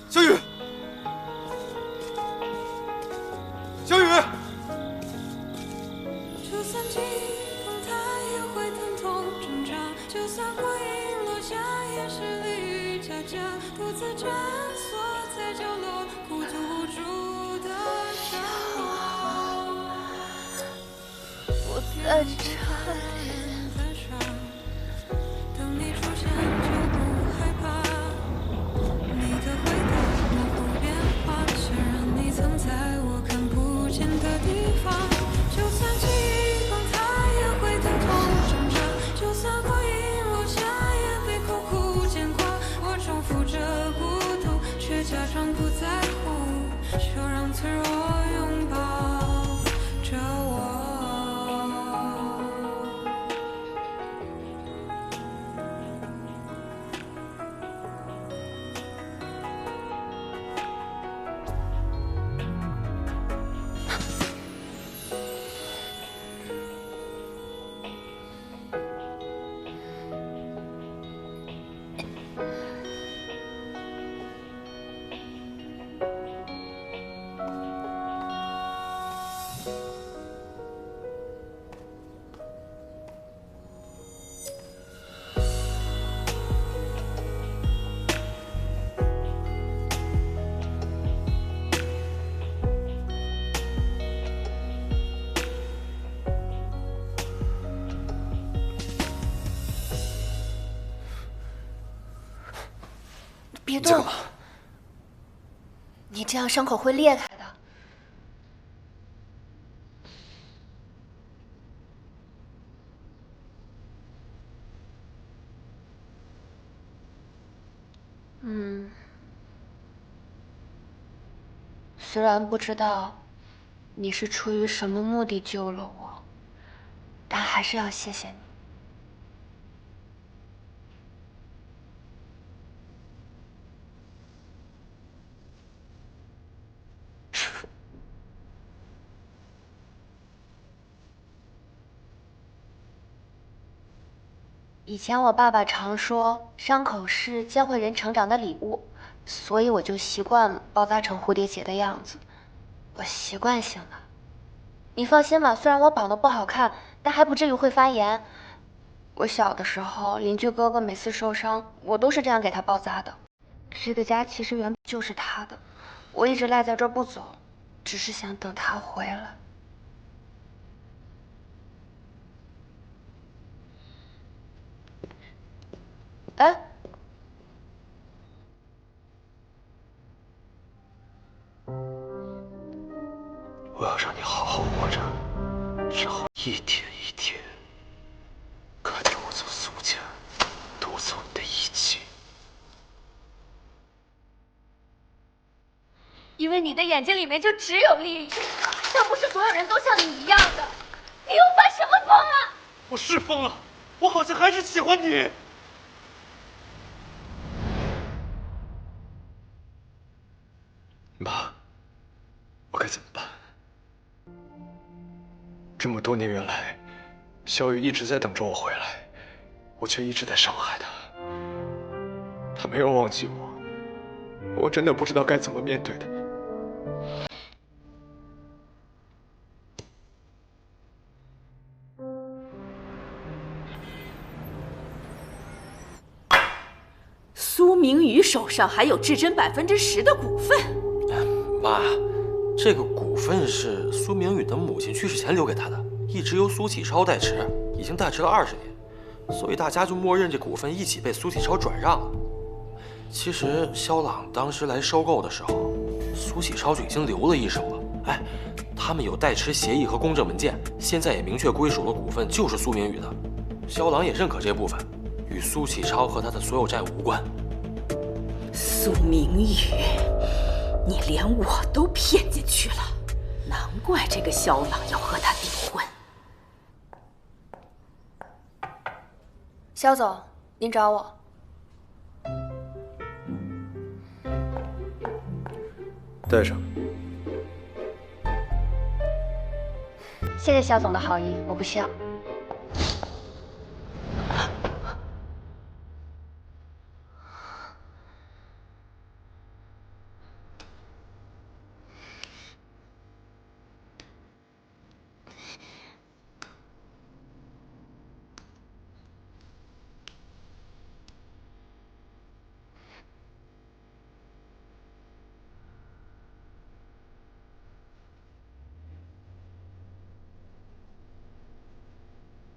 小雨，小雨。 就算疾风，它也会疼痛挣扎；就算光影落下，也是离家家。独自蜷缩在角落，孤独无助的折磨。我在这里。等你出现就不害怕，你的回答模糊变化，虽然你藏在我看不见的地方。就算记忆崩塌，也会疼痛挣扎；就算光影落下，也被苦苦牵挂。我重复着孤独，却假装不在乎，就让脆弱拥抱着我。 别动！你这样伤口会裂开的。虽然不知道你是出于什么目的救了我，但还是要谢谢你。 以前我爸爸常说，伤口是教会人成长的礼物，所以我就习惯包扎成蝴蝶结的样子，我习惯性的。你放心吧，虽然我绑得不好看，但还不至于会发炎。我小的时候，邻居哥哥每次受伤，我都是这样给他包扎的。这个家其实原本就是他的，我一直赖在这儿不走，只是想等他回来。 哎，我要让你好好活着，然后一天一天看着我从苏家夺走你的一切。因为你的眼睛里面就只有利益，但不是所有人都像你一样的。你又发什么疯啊？我是疯了，我好像还是喜欢你。妈，我该怎么办？这么多年，原来小雨一直在等着我回来，我却一直在伤害她。她没有忘记我，我真的不知道该怎么面对她。苏明宇手上还有至臻10%的股份。妈，这个股份是苏明宇的母亲去世前留给他的，一直由苏启超代持，已经代持了20年，所以大家就默认这股份一起被苏启超转让了。其实肖朗当时来收购的时候，苏启超就已经留了一手了。哎，他们有代持协议和公证文件，现在也明确归属了股份就是苏明宇的，肖朗也认可这部分，与苏启超和他的所有债务无关。苏明宇，你连我都骗进去了，难怪这个肖朗要和他订婚。肖总，您找我。带上。谢谢肖总的好意，我不需要。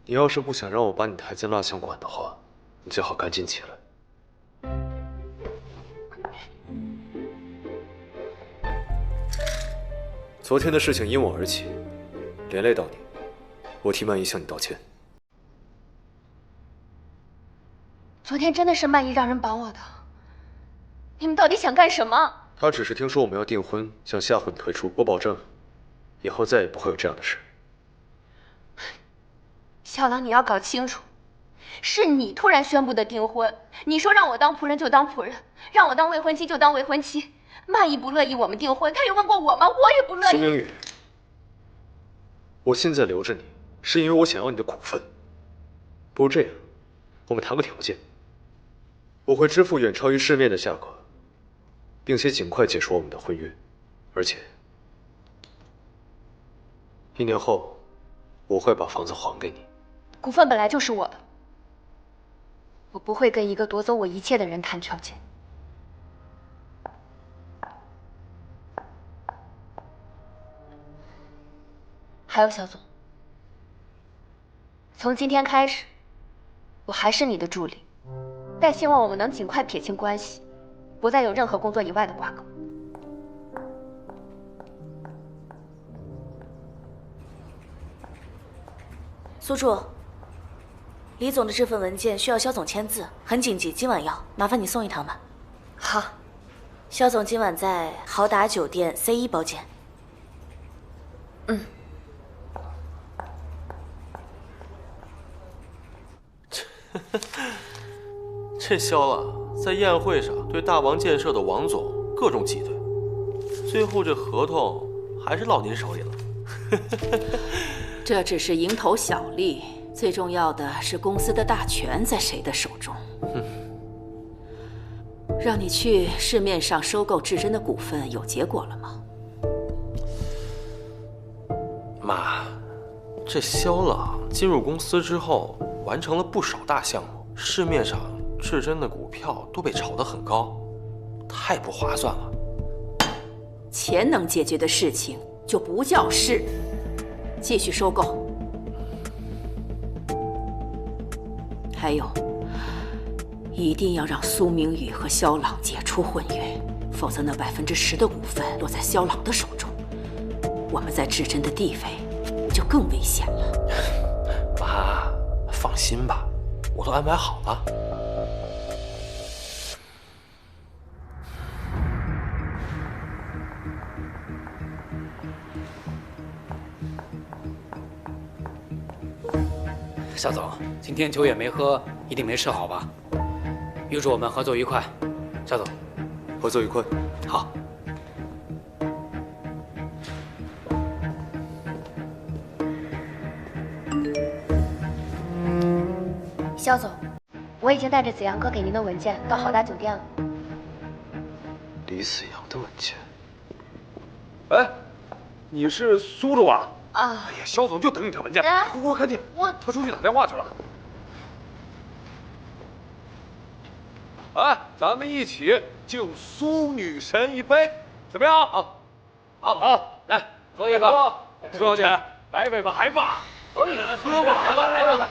你要是不想让我把你抬进蜡像馆的话，你最好赶紧起来。昨天的事情因我而起，连累到你，我替曼姨向你道歉。昨天真的是曼姨让人绑我的，你们到底想干什么？她只是听说我们要订婚，想吓唬你退出。我保证，以后再也不会有这样的事。小狼，你要搞清楚，是你突然宣布的订婚。你说让我当仆人就当仆人，让我当未婚妻就当未婚妻。曼姨不乐意我们订婚，她有问过我吗？我也不乐意。苏明宇，我现在留着你，是因为我想要你的股份。不如这样，我们谈个条件，我会支付远超于市面的价格，并且尽快解除我们的婚约，而且1年后我会把房子还给你。股份本来就是我的，我不会跟一个夺走我一切的人谈条件。还有小总，从今天开始，我还是你的助理，但希望我们能尽快撇清关系，不再有任何工作以外的挂钩。苏柱，李总的这份文件需要肖总签字，很紧急，今晚要，麻烦你送一趟吧。好，肖总今晚在豪达酒店 C1包间。这肖朗在宴会上对大王建设的王总各种挤兑，最后这合同还是落您手里了。这只是蝇头小利，最重要的是公司的大权在谁的手中。让你去市面上收购至臻的股份，有结果了吗？妈，这肖朗进入公司之后，完成了不少大项目，市面上至臻的股票都被炒得很高，太不划算了。钱能解决的事情就不叫事，继续收购。还有，一定要让苏明宇和肖朗解除婚约，否则那10%的股份落在肖朗的手中，我们在至臻的地位就更危险了。妈，放心吧，我都安排好了。夏总，今天酒也没喝，一定没吃好吧？预祝我们合作愉快，夏总。合作愉快。好。肖总，我已经带着子阳哥给您的文件到豪达酒店了。李子阳的文件。哎，你是苏主啊？啊，哎呀，肖总就等你这文件，哎快赶紧，他出去打电话去了。哎，咱们一起敬苏女神一杯，怎么样？好，来喝一个。苏小姐，来一杯吧，还吧，喝吧，来。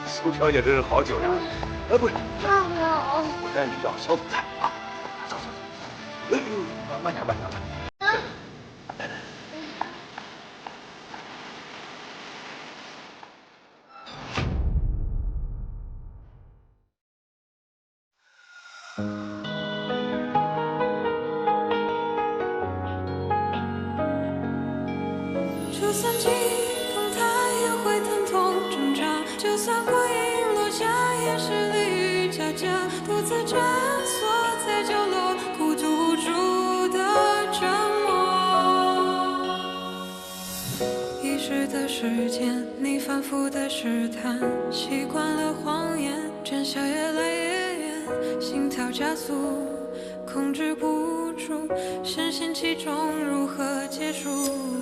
苏小姐真是好酒呀！不是，我带你去找小总裁啊！走，慢点。来。就算激动，它也会疼痛挣扎；就算回音落下，也是离与家家。独自蜷缩在角落，孤独住的折磨。遗失的时间，你反复的试探，习惯了谎言。真相越来越远，心跳加速，控制不住，深陷其中，如何结束？